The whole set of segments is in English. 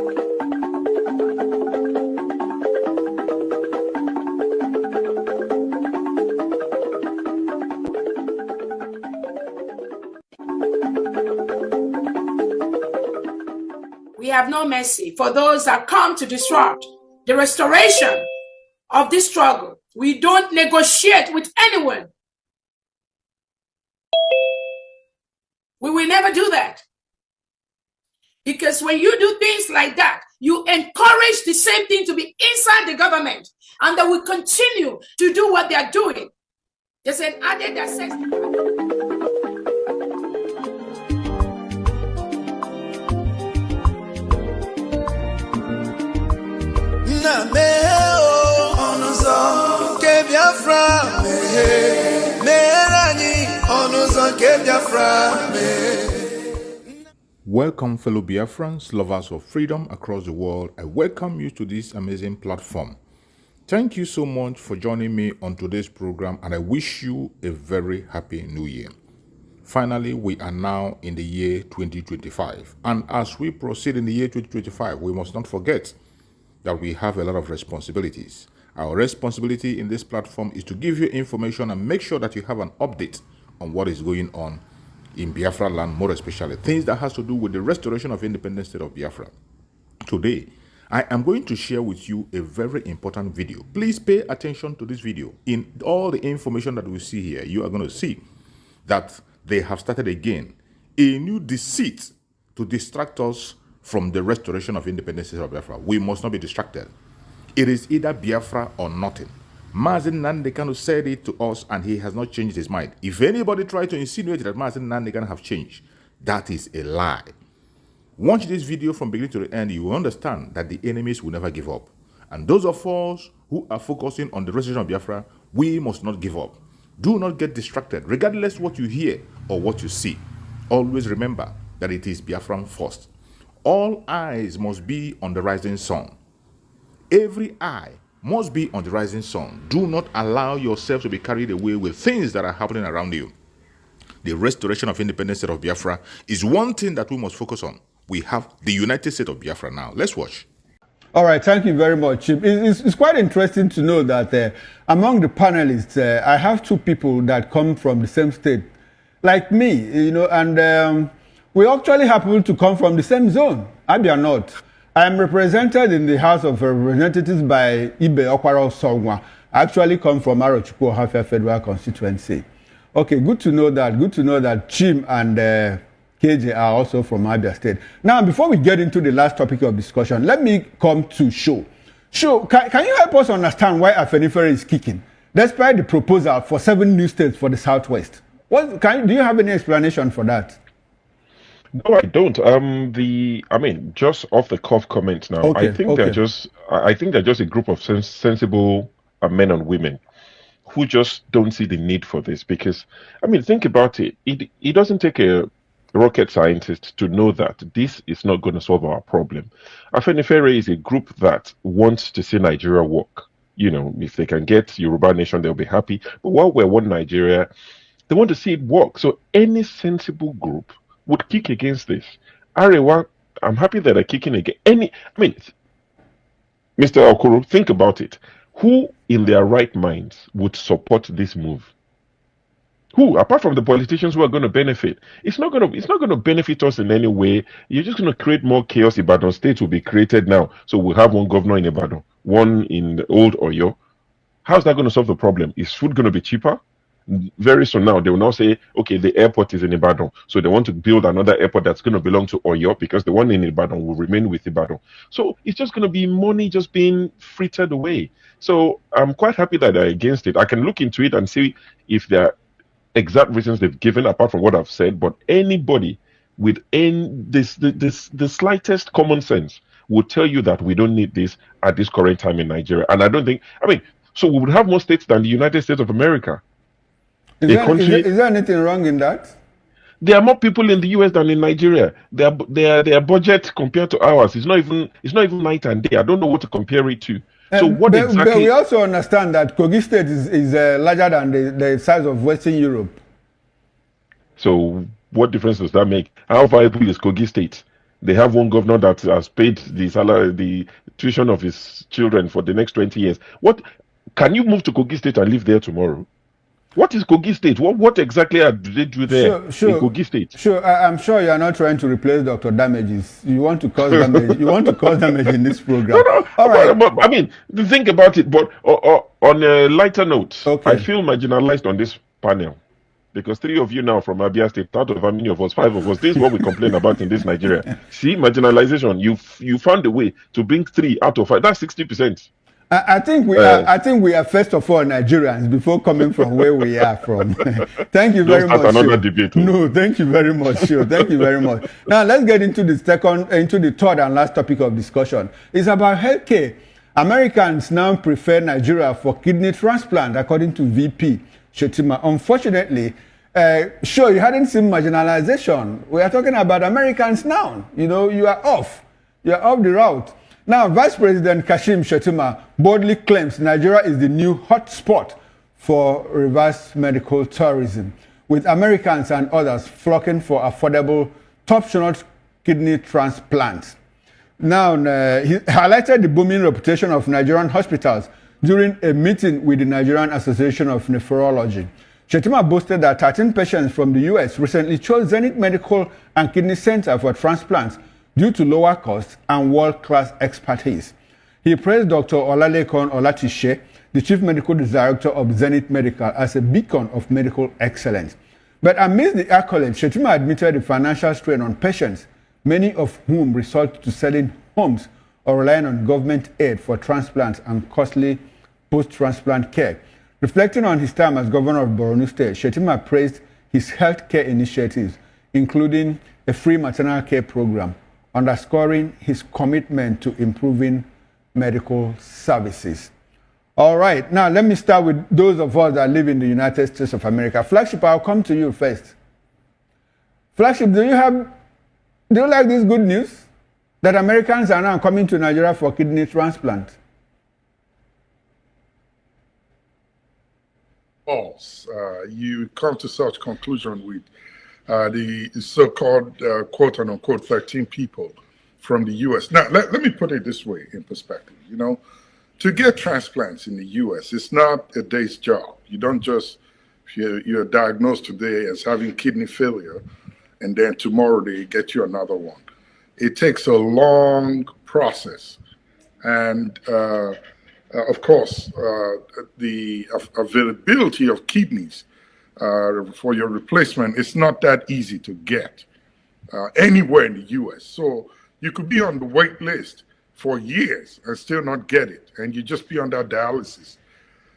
We have no mercy for those that come to disrupt the restoration of this struggle. We don't negotiate with anyone. We will never do that. Because when you do things like that, you encourage the same thing to be inside the government, and they will continue to do what they are doing. There's an added access. Welcome, fellow Biafrans, lovers of freedom across the world. I welcome you to this amazing platform. Thank you so much for joining me on today's program, and I wish you a very happy new year. Finally, we are now in the year 2025, and as we proceed in the year 2025, we must not forget that we have a lot of responsibilities. Our responsibility in this platform is to give you information and make sure that you have an update on what is going on in Biafra land, more especially things that has to do with the restoration of independent state of Biafra. Today, I am going to share with you a very important video. Please pay attention to this video. In all the information that we see here, you are going to see that they have started again a new deceit to distract us from the restoration of independent state of Biafra. We must not be distracted. It is either Biafra or nothing. Mazi Nnamdi Kanu said it to us, and he has not changed his mind. If anybody tries to insinuate that Mazi Nnamdi Kanu have changed, that is a lie. Watch this video from beginning to the end. You will understand that the enemies will never give up. And those of us who are focusing on the restoration of Biafra, we must not give up. Do not get distracted, regardless what you hear or what you see. Always remember that it is Biafran first. All eyes must be on the rising sun. Every eye must be on the rising sun. Do not allow yourself to be carried away with things that are happening around you. The restoration of independent state of Biafra is one thing that we must focus on. We have the United States of Biafra now. Let's watch. All right, thank you very much. It's quite interesting to know that among the panelists, I have two people that come from the same state, like me, you know, and we actually happen to come from the same zone, Abia North. I am represented in the House of Representatives by Ibe Okwara Songwa. I actually come from Arochukwu Ohafia Federal Constituency. Okay, good to know that. Good to know that Chim and KJ are also from Abia State. Now, before we get into the last topic of discussion, let me come to Show. Show, can you help us understand why Afenifere is kicking, despite the proposal for 7 new states for the Southwest? Do you have any explanation for that? No, I don't. Just off the cuff comment now. Okay, I think they're just a group of sensible men and women who just don't see the need for this. Because, think about it. It doesn't take a rocket scientist to know that this is not going to solve our problem. Afenifere is a group that wants to see Nigeria work. You know, if they can get Yoruba nation, they'll be happy. But while we're one Nigeria, they want to see it work. So any sensible group would kick against this. Arewa, I'm happy that they're kicking again. Mr. Okoro, think about it. Who in their right minds would support this move? Who, apart from the politicians who are going to benefit? It's not going to benefit us in any way. You're just going to create more chaos. Ibadan State will be created now. So we'll have one governor in Ibadan, one in the old Oyo. How's that going to solve the problem? Is food going to be cheaper? Very soon now, they will now say, okay, the airport is in Ibadan. So they want to build another airport that's going to belong to Oyo because the one in Ibadan will remain with Ibadan. So it's just going to be money just being frittered away. So I'm quite happy that they're against it. I can look into it and see if there are exact reasons they've given apart from what I've said. But anybody with the slightest common sense would tell you that we don't need this at this current time in Nigeria. And I don't think, so we would have more states than the United States of America. Is there anything wrong in that? There are more people in the US than in Nigeria. Their budget compared to ours is not even night and day. I don't know what to compare it to. So what exactly? But we also understand that Kogi State is larger than the size of Western Europe. So what difference does that make? How viable is Kogi State? They have one governor that has paid the salary, the tuition of his children for the next 20 years. What can you move to Kogi State and live there tomorrow? What is Kogi State? What exactly do they do there in Kogi State? Sure, I'm sure you are not trying to replace Dr. Damages. You want to cause damage. You want to cause damage in this program. No. All right. But, I mean, think about it. But on a lighter note, okay. I feel marginalized on this panel. Because 3 of you now from Abia State, out of how many of us, 5 of us, this is what we complain about in this Nigeria. See, marginalization. You found a way to bring 3 out of 5. That's 60%. I think we are. I think we are first of all Nigerians before coming from where we are from. Thank you very much. Another debate. No, thank you very much. Sure. Thank you very much. Now let's get into the third and last topic of discussion. It's about healthcare. Americans now prefer Nigeria for kidney transplant, according to VP Shetima. Unfortunately, sure, you hadn't seen marginalization. We are talking about Americans now. You know, you are off. You are off the route. Now, Vice President Kashim Shettima boldly claims Nigeria is the new hotspot for reverse medical tourism, with Americans and others flocking for affordable, top-notch kidney transplants. Now, he highlighted the booming reputation of Nigerian hospitals during a meeting with the Nigerian Association of Nephrology. Shettima boasted that 13 patients from the U.S. recently chose Zenith Medical and Kidney Center for transplants due to lower costs and world-class expertise. He praised Dr. Olalekan Olatishe, the Chief Medical Director of Zenith Medical, as a beacon of medical excellence. But amidst the accolades, Shettima admitted the financial strain on patients, many of whom resort to selling homes or relying on government aid for transplants and costly post-transplant care. Reflecting on his time as governor of Borno State, Shettima praised his healthcare initiatives, including a free maternal care program, underscoring his commitment to improving medical services. All right, now let me start with those of us that live in the United States of America. Flagship, I'll come to you first. Flagship, do you like this good news that Americans are now coming to Nigeria for kidney transplant? False. You come to such conclusion with the so-called quote-unquote 13 people from the U.S. Now, let me put it this way in perspective. You know, to get transplants in the U.S., it's not a day's job. You don't just, you're diagnosed today as having kidney failure, and then tomorrow they get you another one. It takes a long process. And of course, the availability of kidneys for your replacement is not that easy to get anywhere in the U.S. So you could be on the wait list for years and still not get it, and you just be under dialysis.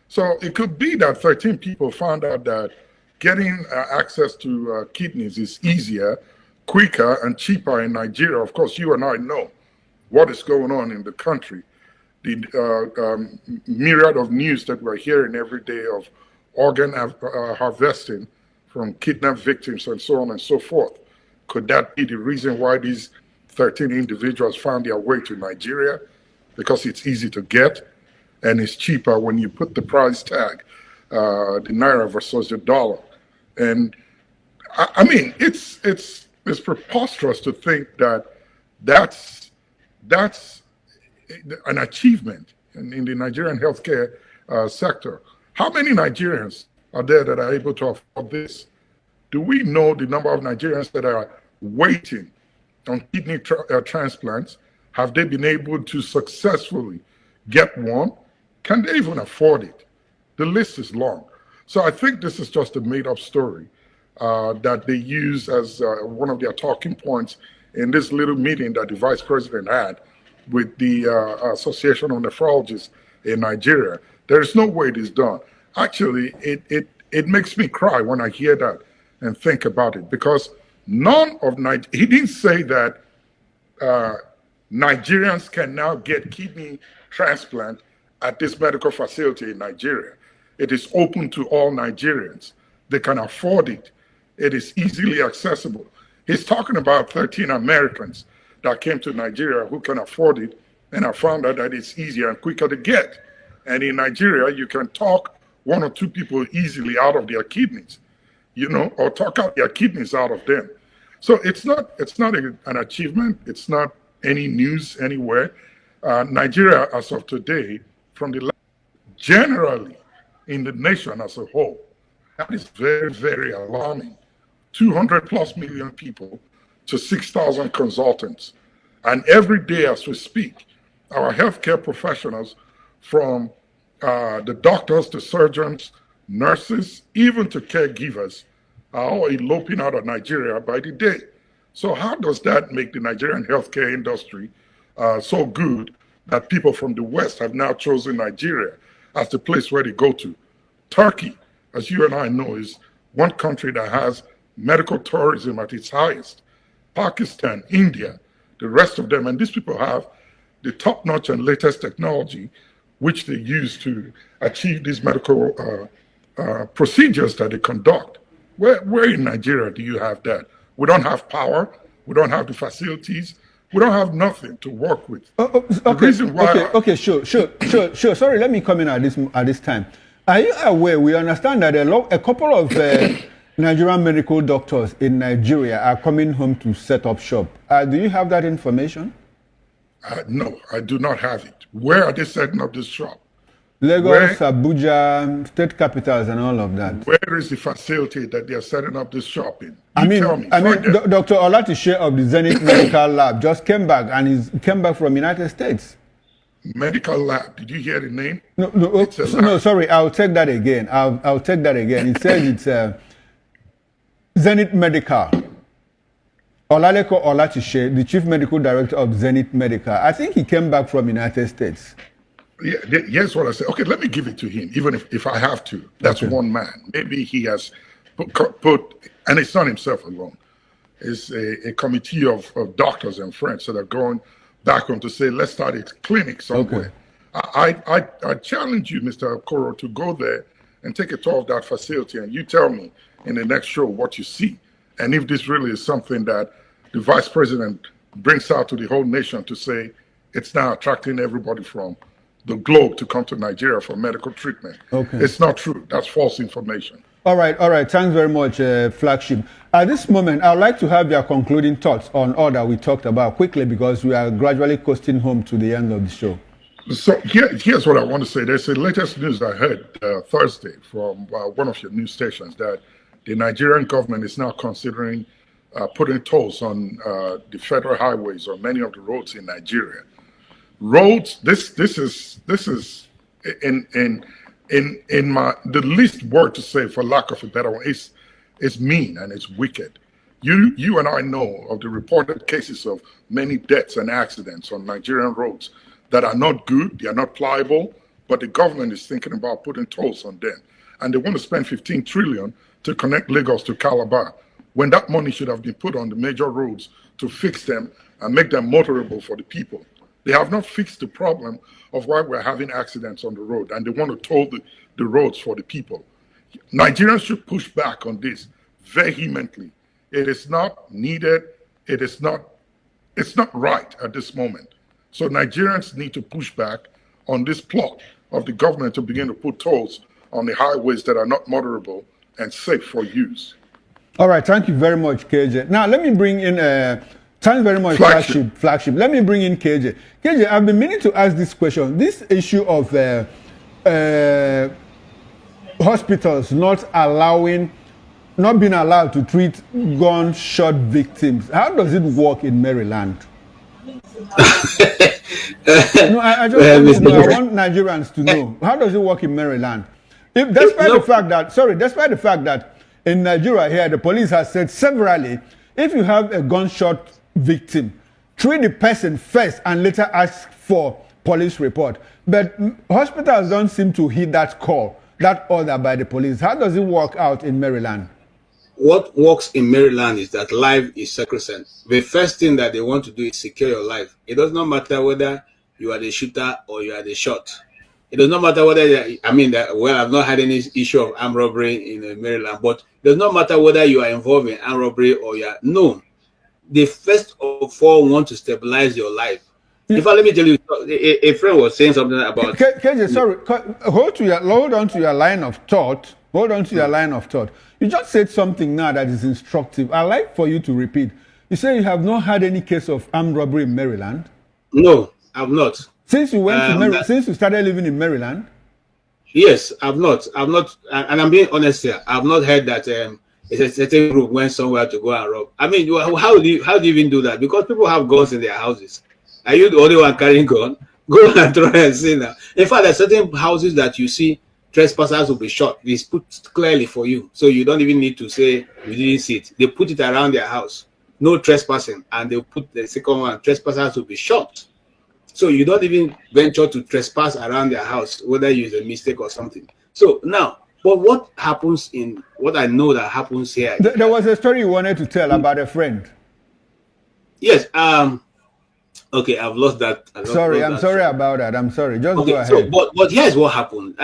So it could be that 13 people found out that getting access to kidneys is easier, quicker, and cheaper in Nigeria. Of course, you and I know what is going on in the country. The myriad of news that we're hearing every day of organ harvesting from kidnapped victims and so on and so forth. Could that be the reason why these 13 individuals found their way to Nigeria? Because it's easy to get and it's cheaper when you put the price tag, the naira versus the dollar. And I mean, it's preposterous to think that that's an achievement in the Nigerian healthcare sector. How many Nigerians are there that are able to afford this? Do we know the number of Nigerians that are waiting on kidney transplants? Have they been able to successfully get one? Can they even afford it? The list is long. So I think this is just a made-up story that they use as one of their talking points in this little meeting that the vice president had with the Association of Nephrologists in Nigeria. There is no way it is done. Actually, it makes me cry when I hear that and think about it, because he didn't say that Nigerians can now get kidney transplant at this medical facility in Nigeria. It is open to all Nigerians. They can afford it. It is easily accessible. He's talking about 13 Americans that came to Nigeria who can afford it, and I found out that it's easier and quicker to get. And in Nigeria, you can talk 1 or 2 people easily out of their kidneys, you know, or talk out their kidneys out of them. So it's not an achievement. It's not any news anywhere. Nigeria, as of today, from the generally in the nation as a whole, that is very, very alarming. 200 plus million people to 6,000 consultants. And every day as we speak, our healthcare professionals, from the doctors to surgeons, nurses, even to caregivers, are all eloping out of Nigeria by the day. So how does that make the Nigerian healthcare industry so good that people from the West have now chosen Nigeria as the place where they go to? Turkey, as you and I know, is one country that has medical tourism at its highest. Pakistan, India, the rest of them, and these people have the top-notch and latest technology which they use to achieve these medical procedures that they conduct. Where in Nigeria do you have that? We don't have power. We don't have the facilities. We don't have nothing to work with. The reason why sure. Sorry, let me come in at this time. Are you aware? We understand that a couple of Nigerian medical doctors in Nigeria are coming home to set up shop. Do you have that information? No, I do not have it. Where are they setting up this shop? Lagos, Abuja, state capitals, and all of that. Where is the facility that they are setting up this shop in? Dr. Olatishe of the Zenith Medical Lab just came back, and he came back from United States. Medical Lab. Did you hear the name? No, sorry. I'll take that again. I'll take that again. It says it's Zenith Medical. Olaleko Olatishe, the chief medical director of Zenith Medical. I think he came back from United States. Yeah, yes, what I said. Okay, let me give it to him, even if I have to. That's okay. One man. Maybe he has put, and it's not himself alone. It's a committee of doctors and friends that are going back on to say, let's start a clinic somewhere. Okay. I challenge you, Mr. Okoro, to go there and take a tour of that facility, and you tell me in the next show what you see. And if this really is something that the vice president brings out to the whole nation to say it's now attracting everybody from the globe to come to Nigeria for medical treatment. Okay. It's not true. That's false information. All right. Thanks very much, Flagship. At this moment, I'd like to have your concluding thoughts on all that we talked about quickly, because we are gradually coasting home to the end of the show. So here's what I want to say. There's the latest news I heard Thursday from one of your news stations that the Nigerian government is now considering putting tolls on the federal highways or many of the roads in Nigeria. Roads. This is in my the least word to say, for lack of a better one, is mean and it's wicked. You and I know of the reported cases of many deaths and accidents on Nigerian roads that are not good. They are not pliable, but the government is thinking about putting tolls on them, and they want to spend 15 trillion to connect Lagos to Calabar, when that money should have been put on the major roads to fix them and make them motorable for the people. They have not fixed the problem of why we're having accidents on the road, and they want to toll the roads for the people. Nigerians should push back on this vehemently. It is not needed. It's not right at this moment. So Nigerians need to push back on this plot of the government to begin to put tolls on the highways that are not motorable and safe for use. All right, thank you very much, KJ. Now, let me bring in, thanks very much, Flagship. Let me bring in KJ. KJ, I've been meaning to ask this question. This issue of hospitals not being allowed to treat gunshot victims, how does it work in Maryland? I want Nigerians to know. How does it work in Maryland? Despite the fact that in Nigeria here, the police has said severally, if you have a gunshot victim, treat the person first and later ask for police report. But hospitals don't seem to heed that call, that order by the police. How does it work out in Maryland? What works in Maryland is that life is sacrosanct. The first thing that they want to do is secure your life. It does not matter whether you are the shooter or you are the shot. It does not matter whether, I've not had any issue of armed robbery in Maryland, but it does not matter whether you are involved in armed robbery or you are. No. They first of all want to stabilize your life. In fact, let me tell you, a friend was saying something about... KJ, sorry, hold on to your line of thought. You just said something now that is instructive. I'd like for you to repeat. You say you have not had any case of armed robbery in Maryland? No, I've not. Since you went to Maryland, since you started living in Maryland? Yes, I've not, and I'm being honest here. I've not heard that it's a certain group went somewhere to go and rob. I mean, how do you even do that? Because people have guns in their houses. Are you the only one carrying gun? Go and try and see now. In fact, there are certain houses that you see trespassers will be shot. It's put clearly for you, so you don't even need to say you didn't see it. They put it around their house. No trespassing, and they put the second one, trespassers will be shot. So you don't even venture to trespass around their house, whether it's a mistake or something. So now, but what happens in what I know that happens here? There was a story you wanted to tell about a friend. Yes. Okay, I've lost that. I'm sorry about that. I'm sorry. Just go ahead. So, but here's what happened.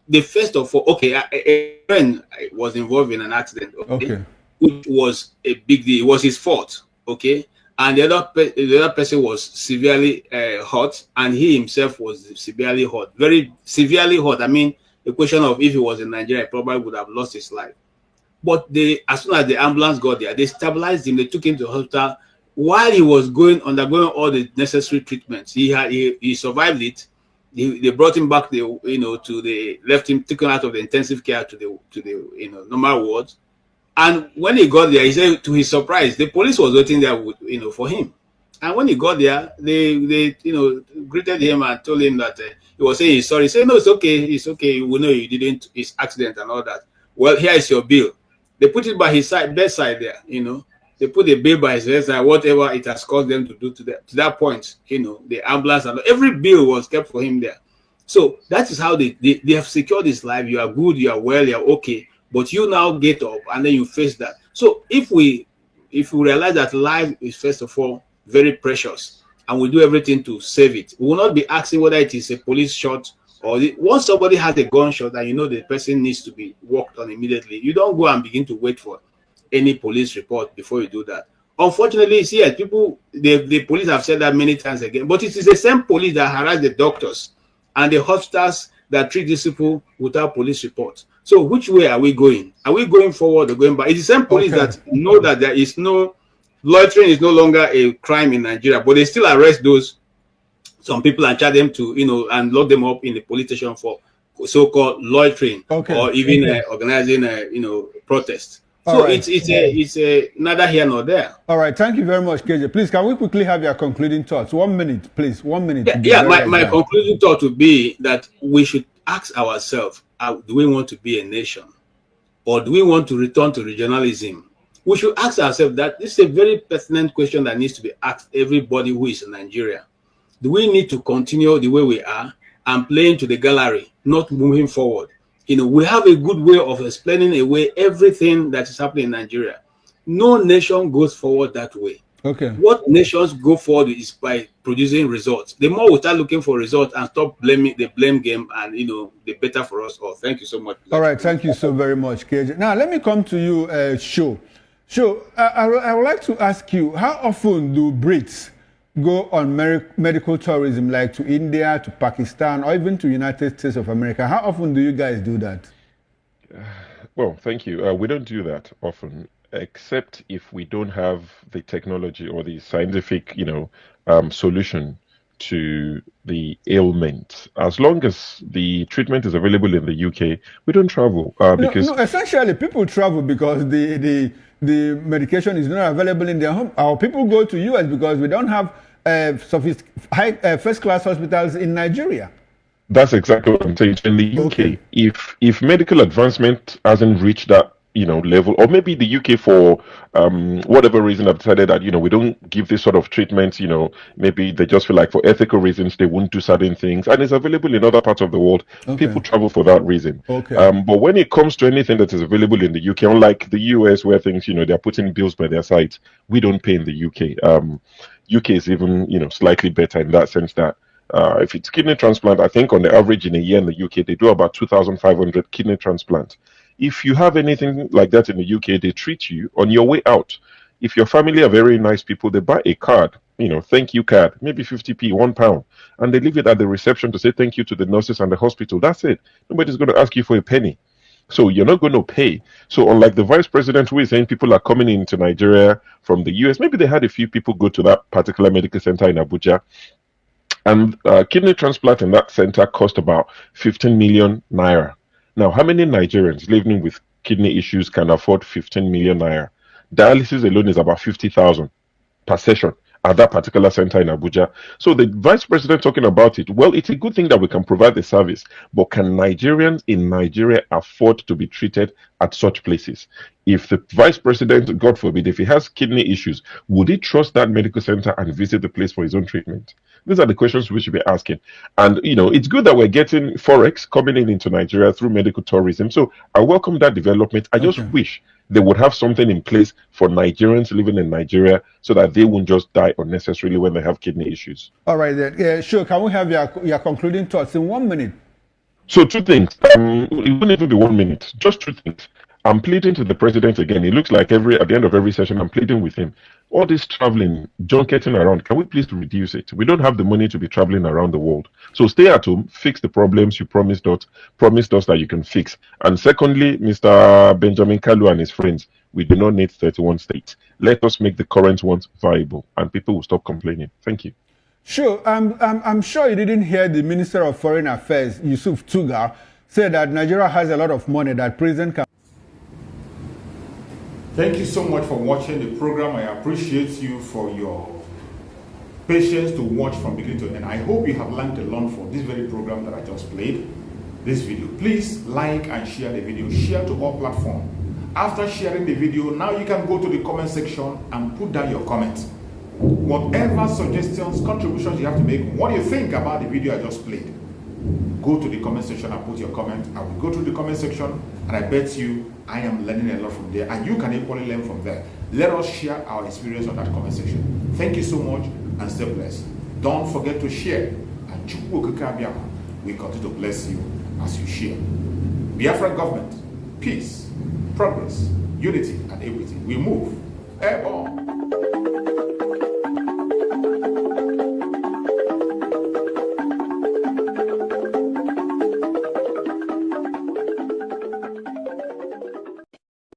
The first of all, okay, a friend was involved in an accident. Okay. Which was a big deal. It was his fault. Okay. And the other person was severely hurt, and he himself was severely hurt, very severely hurt. I mean, the question of if he was in Nigeria, he probably would have lost his life. But as soon as the ambulance got there, they stabilized him. They took him to the hospital. While he was undergoing all the necessary treatments, he survived it. They brought him back, left him taken out of the intensive care to the normal wards. And when he got there, he said, to his surprise, the police was waiting there, for him. And when he got there, they greeted him and told him that he was saying he's sorry. He said, no, it's okay. We know you didn't, it's accident and all that. Well, here is your bill. They put it by his bedside there, They put the bill by his bedside, whatever it has caused them to do to that point, the ambulance and every bill was kept for him there. So that is how they have secured his life. You are good, you are well, you are okay. But you now get up and then you face that. So if we realize that life is first of all very precious and we do everything to save it, we will not be asking whether it is a police shot or once somebody has a gunshot and the person needs to be worked on immediately, you don't go and begin to wait for any police report before you do that. Unfortunately, yes, the police have said that many times again, but it is the same police that harass the doctors and the hospitals that treat these people without police reports. So which way are we going? Are we going forward or going back? It's the same police that know that there is loitering is no longer a crime in Nigeria, but they still arrest some people and charge them to, and lock them up in the police station for so-called loitering or even organizing, protests. So it's neither here nor there. All right. Thank you very much, KJ. Please, can we quickly have your concluding thoughts? 1 minute, please. 1 minute. My concluding thought would be that we should ask ourselves, do we want to be a nation or do we want to return to regionalism? We should ask ourselves that. This is a very pertinent question that needs to be asked everybody who is in Nigeria. Do we need to continue the way we are and playing to the gallery, not moving forward? We have a good way of explaining away everything that is happening in Nigeria. No nation goes forward that way. Okay. What nations go forward is by producing results. The more we start looking for results and stop blaming the blame game, and the better for us all. Thank you so much. All right, thank you so very much, KJ. Now let me come to you, Sho. Sho, I would like to ask you, how often do Brits go on medical tourism, like to India, to Pakistan, or even to United States of America? How often do you guys do that? Well, thank you. We don't do that often, except if we don't have the technology or the scientific, solution to the ailment. As long as the treatment is available in the UK, we don't travel because essentially people travel because the medication is not available in their home. Our people go to US because we don't have first-class hospitals in Nigeria. That's exactly what I'm saying. In the UK, if medical advancement hasn't reached that level, or maybe the UK for whatever reason have decided that we don't give this sort of treatment, maybe they just feel like for ethical reasons they won't do certain things, and it's available in other parts of the world. People travel for that reason. But when it comes to anything that is available in the UK, unlike the US where things they're putting bills by their side, we don't pay in the UK. UK is even slightly better in that sense that if it's kidney transplant, I think on the average in a year in the UK they do about 2,500 kidney transplants. If you have anything like that in the UK, they treat you on your way out. If your family are very nice people, they buy a card, thank you card, maybe 50p, £1, and they leave it at the reception to say thank you to the nurses and the hospital. That's it. Nobody's going to ask you for a penny. So you're not going to pay. So unlike the vice president who is saying people are coming into Nigeria from the US, maybe they had a few people go to that particular medical center in Abuja, and kidney transplant in that center cost about 15 million naira. Now, how many Nigerians living with kidney issues can afford 15 million naira? Dialysis alone is about 50,000 per session at that particular center in Abuja. So the vice president talking about it, well, it's a good thing that we can provide the service, but can Nigerians in Nigeria afford to be treated at such places? If the vice president, God forbid, if he has kidney issues, would he trust that medical center and visit the place for his own treatment? These are the questions we should be asking. And, it's good that we're getting Forex coming into Nigeria through medical tourism. So I welcome that development. I just wish they would have something in place for Nigerians living in Nigeria so that they won't just die unnecessarily when they have kidney issues. All right, then. Sure. Can we have your concluding thoughts in 1 minute? So 2 things. It wouldn't even be 1 minute. Just 2 things. I'm pleading to the president again. It looks like at the end of every session, I'm pleading with him. All this traveling, junketing around, can we please reduce it? We don't have the money to be traveling around the world. So stay at home, fix the problems you promised us that you can fix. And secondly, Mr. Benjamin Kalu and his friends, we do not need 31 states. Let us make the current ones viable, and people will stop complaining. Thank you. Sure. I'm sure you didn't hear the Minister of Foreign Affairs, Yusuf Tugar, say that Nigeria has a lot of money that prison can. Thank you so much for watching the program. I appreciate you for your patience to watch from beginning to end. I hope you have learned a lot from this very program that I just played, this video. Please like and share the video. Share to all platforms. After sharing the video, now you can go to the comment section and put down your comments. Whatever suggestions, contributions you have to make, what do you think about the video I just played? Go to the comment section and put your comment. I will go through the comment section, and I bet you I am learning a lot from there, and you can equally learn from there. Let us share our experience on that comment section. Thank you so much, and stay blessed. Don't forget to share, and we continue to bless you as you share. Biafra government, peace, progress, unity, and equity. We move.